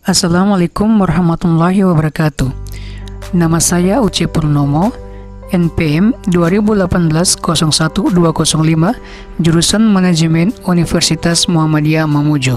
Assalamualaikum warahmatullahi wabarakatuh. Nama saya Uce Purnomo, NPM 2018-01205, jurusan Manajemen Universitas Muhammadiyah Mamuju.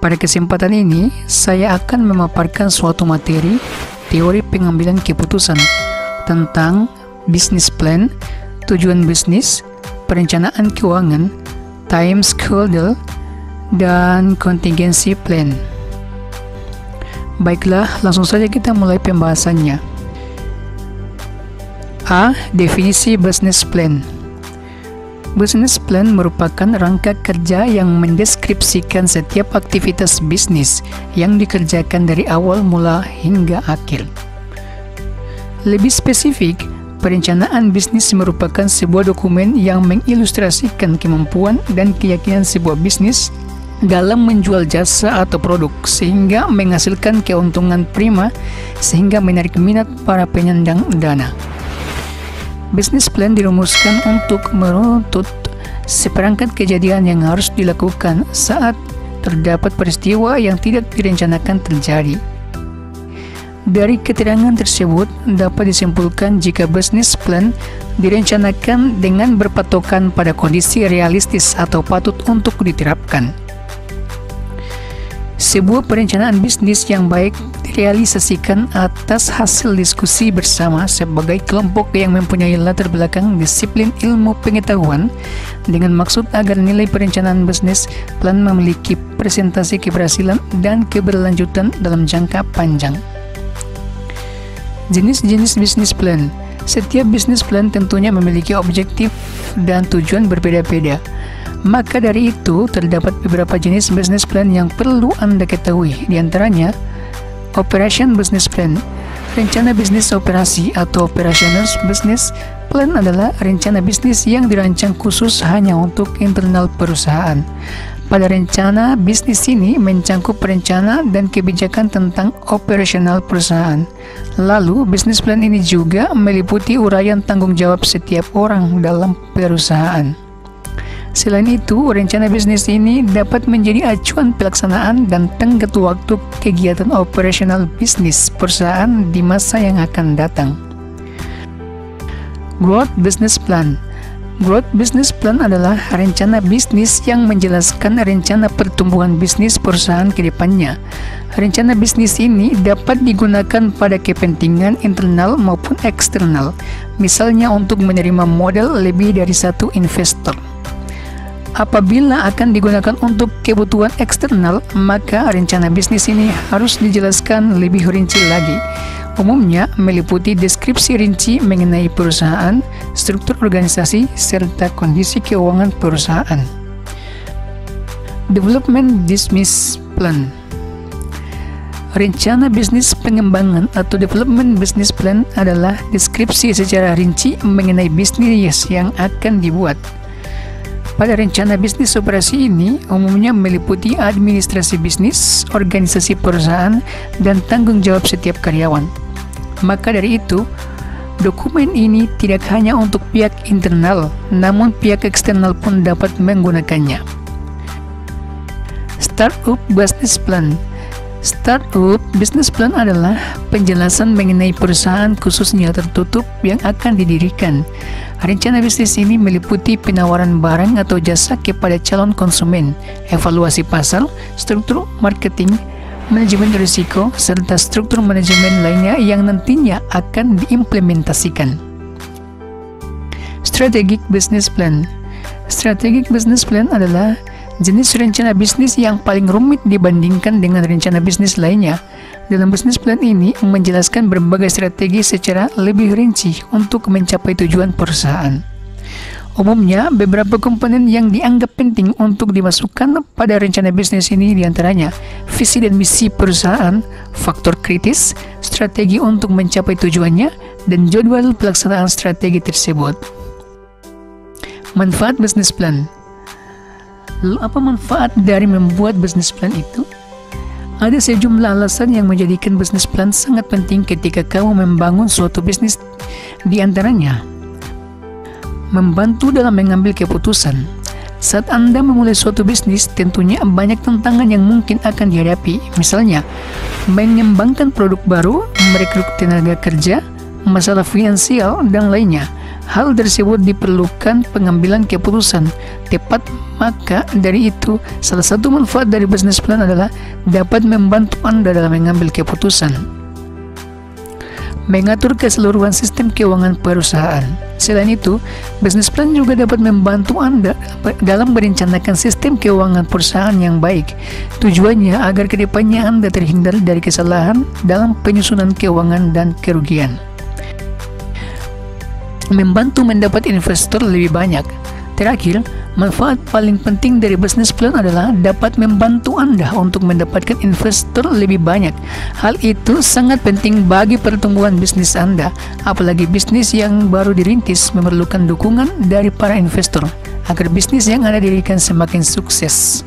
Pada kesempatan ini, saya akan memaparkan suatu materi teori pengambilan keputusan tentang business plan, tujuan bisnis, perencanaan keuangan, time schedule, dan contingency plan. Baiklah, langsung saja kita mulai pembahasannya. A. Definisi business plan. Business plan merupakan rangka kerja yang mendeskripsikan setiap aktivitas bisnis yang dikerjakan dari awal mula hingga akhir. Lebih spesifik, perencanaan bisnis merupakan sebuah dokumen yang mengilustrasikan kemampuan dan keyakinan sebuah bisnis dalam menjual jasa atau produk sehingga menghasilkan keuntungan prima sehingga menarik minat para penyandang dana. Business plan dirumuskan untuk meruntut seperangkat kejadian yang harus dilakukan saat terdapat peristiwa yang tidak direncanakan terjadi. Dari keterangan tersebut dapat disimpulkan jika business plan direncanakan dengan berpatokan pada kondisi realistis atau patut untuk diterapkan. Sebuah perencanaan bisnis yang baik direalisasikan atas hasil diskusi bersama sebagai kelompok yang mempunyai latar belakang disiplin ilmu pengetahuan dengan maksud agar nilai perencanaan bisnis plan memiliki presentasi keberhasilan dan keberlanjutan dalam jangka panjang. Jenis-jenis bisnis plan. Setiap bisnis plan tentunya memiliki objektif dan tujuan berbeda-beda. Maka dari itu, terdapat beberapa jenis business plan yang perlu Anda ketahui. Di antaranya, Operation Business Plan. Rencana bisnis operasi atau Operational Business Plan adalah rencana bisnis yang dirancang khusus hanya untuk internal perusahaan. Pada rencana bisnis ini mencakup rencana dan kebijakan tentang operasional perusahaan. Lalu, business plan ini juga meliputi uraian tanggung jawab setiap orang dalam perusahaan. Selain itu, rencana bisnis ini dapat menjadi acuan pelaksanaan dan tenggat waktu kegiatan operasional bisnis perusahaan di masa yang akan datang. Growth Business Plan. Growth Business Plan adalah rencana bisnis yang menjelaskan rencana pertumbuhan bisnis perusahaan ke depannya. Rencana bisnis ini dapat digunakan pada kepentingan internal maupun eksternal, misalnya untuk menerima modal lebih dari satu investor. Apabila akan digunakan untuk kebutuhan eksternal, maka rencana bisnis ini harus dijelaskan lebih rinci lagi. Umumnya meliputi deskripsi rinci mengenai perusahaan, struktur organisasi, serta kondisi keuangan perusahaan. Development Business Plan. Rencana bisnis pengembangan atau Development Business Plan adalah deskripsi secara rinci mengenai bisnis yang akan dibuat. Pada rencana bisnis operasi ini umumnya meliputi administrasi bisnis, organisasi perusahaan, dan tanggung jawab setiap karyawan. Maka dari itu, dokumen ini tidak hanya untuk pihak internal, namun pihak eksternal pun dapat menggunakannya. Startup Business Plan. Startup Business Plan adalah penjelasan mengenai perusahaan khususnya tertutup yang akan didirikan. Rencana bisnis ini meliputi penawaran barang atau jasa kepada calon konsumen, evaluasi pasar, struktur marketing, manajemen risiko, serta struktur manajemen lainnya yang nantinya akan diimplementasikan. Strategic Business Plan. Strategic Business Plan adalah jenis rencana bisnis yang paling rumit dibandingkan dengan rencana bisnis lainnya. Dalam bisnis plan ini menjelaskan berbagai strategi secara lebih rinci untuk mencapai tujuan perusahaan. Umumnya, beberapa komponen yang dianggap penting untuk dimasukkan pada rencana bisnis ini diantaranya visi dan misi perusahaan, faktor kritis, strategi untuk mencapai tujuannya, dan jadwal pelaksanaan strategi tersebut. Manfaat bisnis plan. Lalu apa manfaat dari membuat bisnis plan itu? Ada sejumlah alasan yang menjadikan bisnis plan sangat penting ketika kamu membangun suatu bisnis. Di antaranya, membantu dalam mengambil keputusan. Saat Anda memulai suatu bisnis, tentunya banyak tantangan yang mungkin akan dihadapi. Misalnya, mengembangkan produk baru, merekrut tenaga kerja, masalah finansial, dan lainnya. Hal tersebut diperlukan pengambilan keputusan tepat. Maka dari itu, salah satu manfaat dari business plan adalah dapat membantu Anda dalam mengambil keputusan. Mengatur keseluruhan sistem keuangan perusahaan. Selain itu, business plan juga dapat membantu Anda dalam merencanakan sistem keuangan perusahaan yang baik. Tujuannya agar kedepannya Anda terhindar dari kesalahan dalam penyusunan keuangan dan kerugian. Membantu mendapat investor lebih banyak. Terakhir, manfaat paling penting dari business plan adalah dapat membantu Anda untuk mendapatkan investor lebih banyak. Hal itu sangat penting bagi pertumbuhan bisnis Anda, apalagi bisnis yang baru dirintis memerlukan dukungan dari para investor agar bisnis yang Anda dirikan semakin sukses.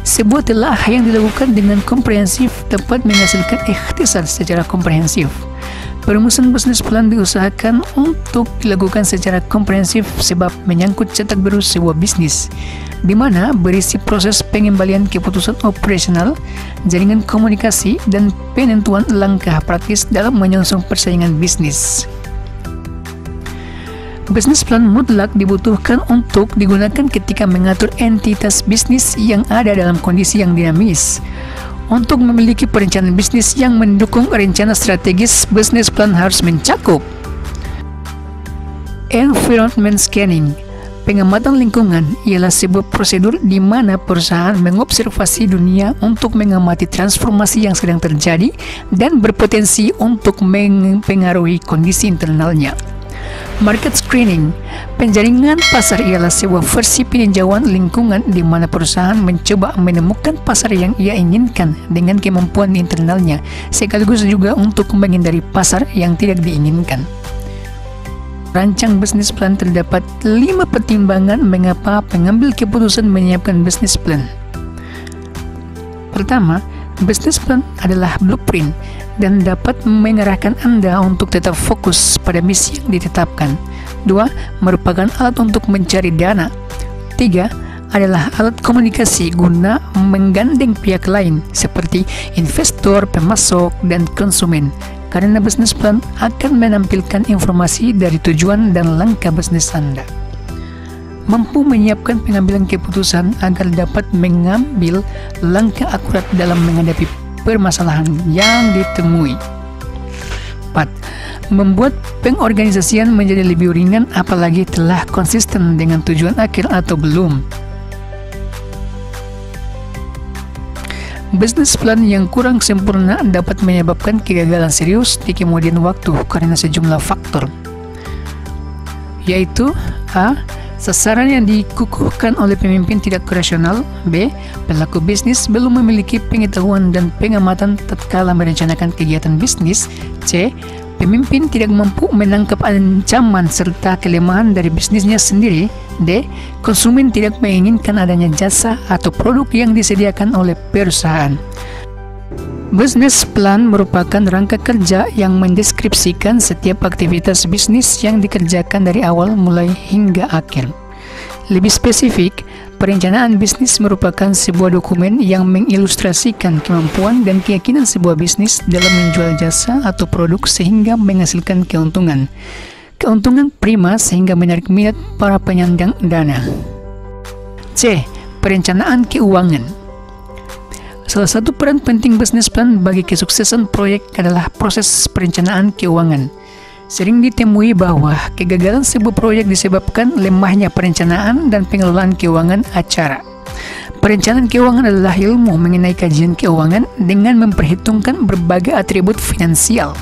Sebuah telah yang dilakukan dengan komprehensif dapat menghasilkan ikhtisar secara komprehensif. Perumusan bisnis plan diusahakan untuk dilakukan secara komprehensif sebab menyangkut cetak biru sebuah bisnis, di mana berisi proses pengembalian keputusan operasional, jaringan komunikasi, dan penentuan langkah praktis dalam menyongsong persaingan bisnis. Bisnis plan mutlak dibutuhkan untuk digunakan ketika mengatur entitas bisnis yang ada dalam kondisi yang dinamis. Untuk memiliki perencanaan bisnis yang mendukung rencana strategis, bisnis plan harus mencakup environment scanning. Pengamatan lingkungan ialah sebuah prosedur di mana perusahaan mengobservasi dunia untuk mengamati transformasi yang sedang terjadi dan berpotensi untuk mempengaruhi kondisi internalnya. Market screening. Penjaringan pasar ialah sebuah versi peninjauan lingkungan di mana perusahaan mencoba menemukan pasar yang ia inginkan dengan kemampuan internalnya, sekaligus juga untuk menghindari pasar yang tidak diinginkan. Rancang bisnis plan. Terdapat 5 pertimbangan mengapa pengambil keputusan menyiapkan bisnis plan. Pertama, bisnis plan adalah blueprint dan dapat mengarahkan Anda untuk tetap fokus pada misi yang ditetapkan. 2. Merupakan alat untuk mencari dana. 3. Adalah alat komunikasi guna menggandeng pihak lain seperti investor, pemasok, dan konsumen, karena bisnis plan akan menampilkan informasi dari tujuan dan langkah bisnis Anda. Mampu menyiapkan pengambilan keputusan agar dapat mengambil langkah akurat dalam menghadapi permasalahan yang ditemui. 4. Membuat pengorganisasian menjadi lebih ringan apalagi telah konsisten dengan tujuan akhir atau belum. Bisnis plan yang kurang sempurna dapat menyebabkan kegagalan serius di kemudian waktu karena sejumlah faktor, yaitu A. Sasaran yang dikukuhkan oleh pemimpin tidak rasional. B. Pelaku bisnis belum memiliki pengetahuan dan pengamatan tatkala merencanakan kegiatan bisnis. C. Pemimpin tidak mampu menangkap ancaman serta kelemahan dari bisnisnya sendiri. D. Konsumen tidak menginginkan adanya jasa atau produk yang disediakan oleh perusahaan. Business plan merupakan rangka kerja yang mendeskripsikan setiap aktivitas bisnis yang dikerjakan dari awal mulai hingga akhir. Lebih spesifik, perencanaan bisnis merupakan sebuah dokumen yang mengilustrasikan kemampuan dan keyakinan sebuah bisnis dalam menjual jasa atau produk sehingga menghasilkan keuntungan. Keuntungan prima sehingga menarik minat para penyandang dana. C. Perencanaan keuangan. Salah satu peran penting bisnis plan bagi kesuksesan proyek adalah proses perencanaan keuangan. Sering ditemui bahwa kegagalan sebuah proyek disebabkan lemahnya perencanaan dan pengelolaan keuangan acara. Perencanaan keuangan adalah ilmu mengenai kajian keuangan dengan memperhitungkan berbagai atribut finansial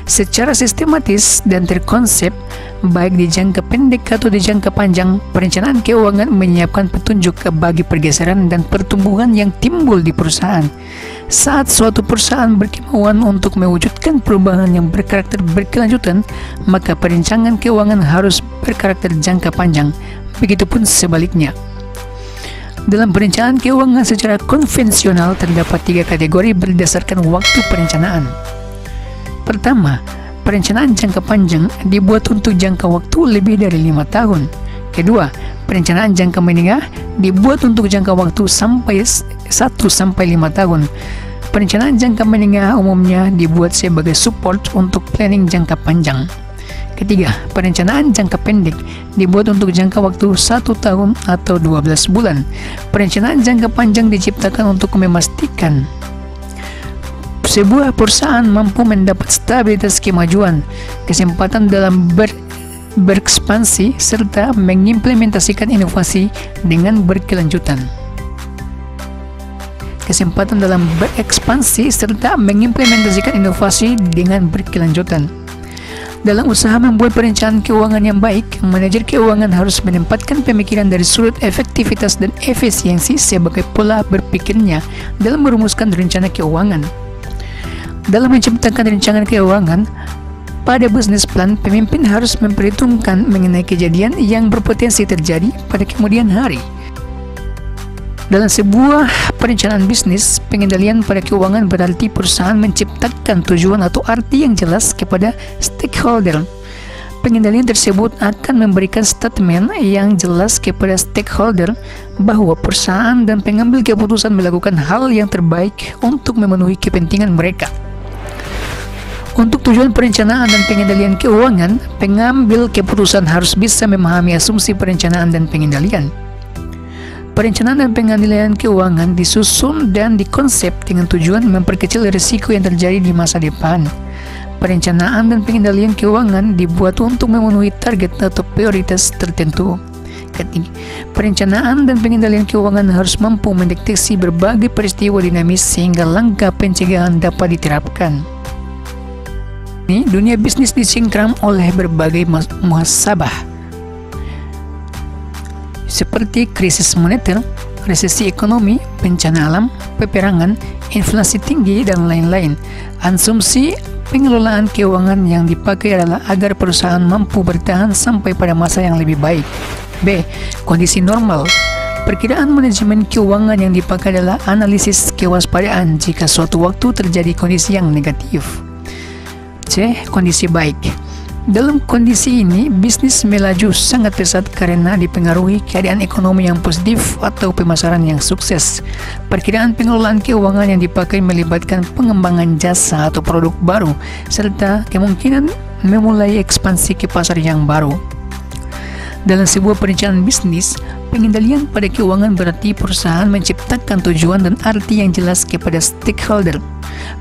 secara sistematis dan terkonsep, baik di jangka pendek atau di jangka panjang. Perencanaan keuangan menyiapkan petunjuk bagi pergeseran dan pertumbuhan yang timbul di perusahaan. Saat suatu perusahaan berkemauan untuk mewujudkan perubahan yang berkarakter berkelanjutan, maka perencanaan keuangan harus berkarakter jangka panjang. Begitupun sebaliknya. Dalam perencanaan keuangan secara konvensional terdapat 3 kategori berdasarkan waktu perencanaan. Pertama, perencanaan jangka panjang dibuat untuk jangka waktu lebih dari 5 tahun. Kedua, Perencanaan jangka menengah dibuat untuk jangka waktu sampai 1-5 tahun. Perencanaan jangka menengah umumnya dibuat sebagai support untuk planning jangka panjang. Ketiga, perencanaan jangka pendek dibuat untuk jangka waktu 1 tahun atau 12 bulan. Perencanaan jangka panjang diciptakan untuk memastikan sebuah perusahaan mampu mendapat stabilitas kemajuan, kesempatan dalam berekspansi, serta mengimplementasikan inovasi dengan berkelanjutan. Kesempatan dalam berekspansi serta mengimplementasikan inovasi dengan berkelanjutan. Dalam usaha membuat perencanaan keuangan yang baik, manajer keuangan harus menempatkan pemikiran dari sudut efektivitas dan efisiensi sebagai pola berpikirnya dalam merumuskan rencana keuangan. Dalam menciptakan rencana keuangan, pada bisnis plan, pemimpin harus memperhitungkan mengenai kejadian yang berpotensi terjadi pada kemudian hari. Dalam sebuah perencanaan bisnis, pengendalian pada keuangan berarti perusahaan menciptakan tujuan atau arti yang jelas kepada stakeholder. Pengendalian tersebut akan memberikan statement yang jelas kepada stakeholder bahwa perusahaan dan pengambil keputusan melakukan hal yang terbaik untuk memenuhi kepentingan mereka. Untuk tujuan perencanaan dan pengendalian keuangan, pengambil keputusan harus bisa memahami asumsi perencanaan dan pengendalian. Perencanaan dan pengendalian keuangan disusun dan dikonsep dengan tujuan memperkecil risiko yang terjadi di masa depan. Perencanaan dan pengendalian keuangan dibuat untuk memenuhi target atau prioritas tertentu. Ketiga, perencanaan dan pengendalian keuangan harus mampu mendeteksi berbagai peristiwa dinamis sehingga langkah pencegahan dapat diterapkan. Dunia bisnis disingkram oleh berbagai muhasabah, seperti krisis moneter, resesi ekonomi, bencana alam, peperangan, inflasi tinggi, dan lain-lain. Asumsi pengelolaan keuangan yang dipakai adalah agar perusahaan mampu bertahan sampai pada masa yang lebih baik. B. Kondisi normal. Perkiraan manajemen keuangan yang dipakai adalah analisis kewaspadaan jika suatu waktu terjadi kondisi yang negatif. C. Kondisi baik. Dalam kondisi ini, bisnis melaju sangat pesat karena dipengaruhi keadaan ekonomi yang positif atau pemasaran yang sukses. Perkiraan pengelolaan keuangan yang dipakai melibatkan pengembangan jasa atau produk baru, serta kemungkinan memulai ekspansi ke pasar yang baru. Dalam sebuah perencanaan bisnis, pengendalian pada keuangan berarti perusahaan menciptakan tujuan dan arti yang jelas kepada stakeholder.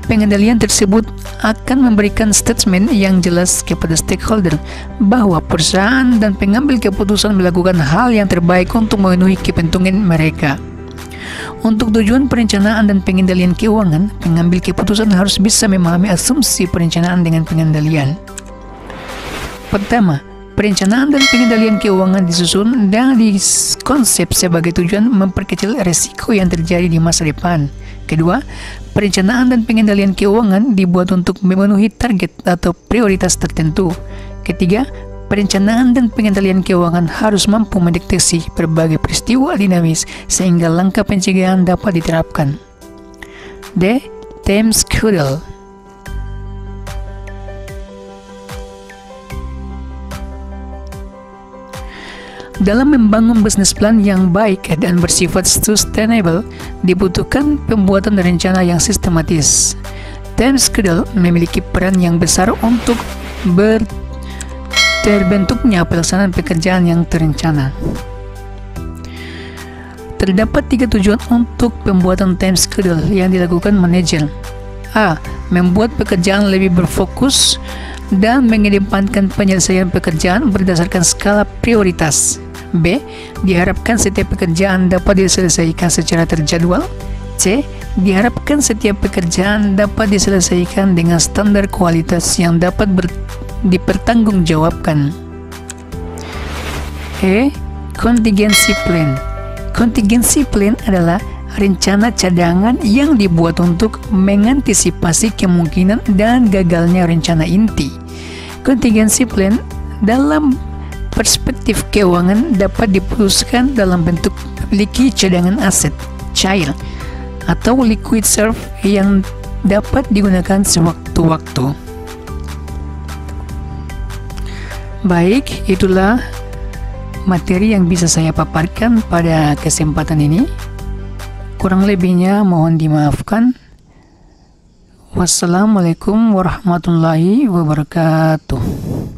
Pengendalian tersebut akan memberikan statement yang jelas kepada stakeholder bahwa perusahaan dan pengambil keputusan melakukan hal yang terbaik untuk memenuhi kepentingan mereka. Untuk tujuan perencanaan dan pengendalian keuangan, pengambil keputusan harus bisa memahami asumsi perencanaan dengan pengendalian. Pertama, perencanaan dan pengendalian keuangan disusun dan dikonsep sebagai tujuan memperkecil risiko yang terjadi di masa depan. Kedua, perencanaan dan pengendalian keuangan dibuat untuk memenuhi target atau prioritas tertentu. Ketiga, perencanaan dan pengendalian keuangan harus mampu mendeteksi berbagai peristiwa dinamis sehingga langkah pencegahan dapat diterapkan. D. Time schedule. Dalam membangun bisnis plan yang baik dan bersifat sustainable, dibutuhkan pembuatan rencana yang sistematis. Time schedule memiliki peran yang besar untuk terbentuknya pelaksanaan pekerjaan yang terencana. Terdapat 3 tujuan untuk pembuatan time schedule yang dilakukan manajer. A. Membuat pekerjaan lebih berfokus dan mengedepankan penyelesaian pekerjaan berdasarkan skala prioritas. B. Diharapkan setiap pekerjaan dapat diselesaikan secara terjadwal. C. Diharapkan setiap pekerjaan dapat diselesaikan dengan standar kualitas yang dapat dipertanggungjawabkan. E. Contingency plan. Contingency plan adalah rencana cadangan yang dibuat untuk mengantisipasi kemungkinan dan gagalnya rencana inti. Contingency plan dalam perspektif keuangan dapat diputuskan dalam bentuk memiliki cadangan aset cair atau liquid reserve yang dapat digunakan sewaktu-waktu. Baik, itulah materi yang bisa saya paparkan pada kesempatan ini. Kurang lebihnya mohon dimaafkan. Wassalamualaikum warahmatullahi wabarakatuh.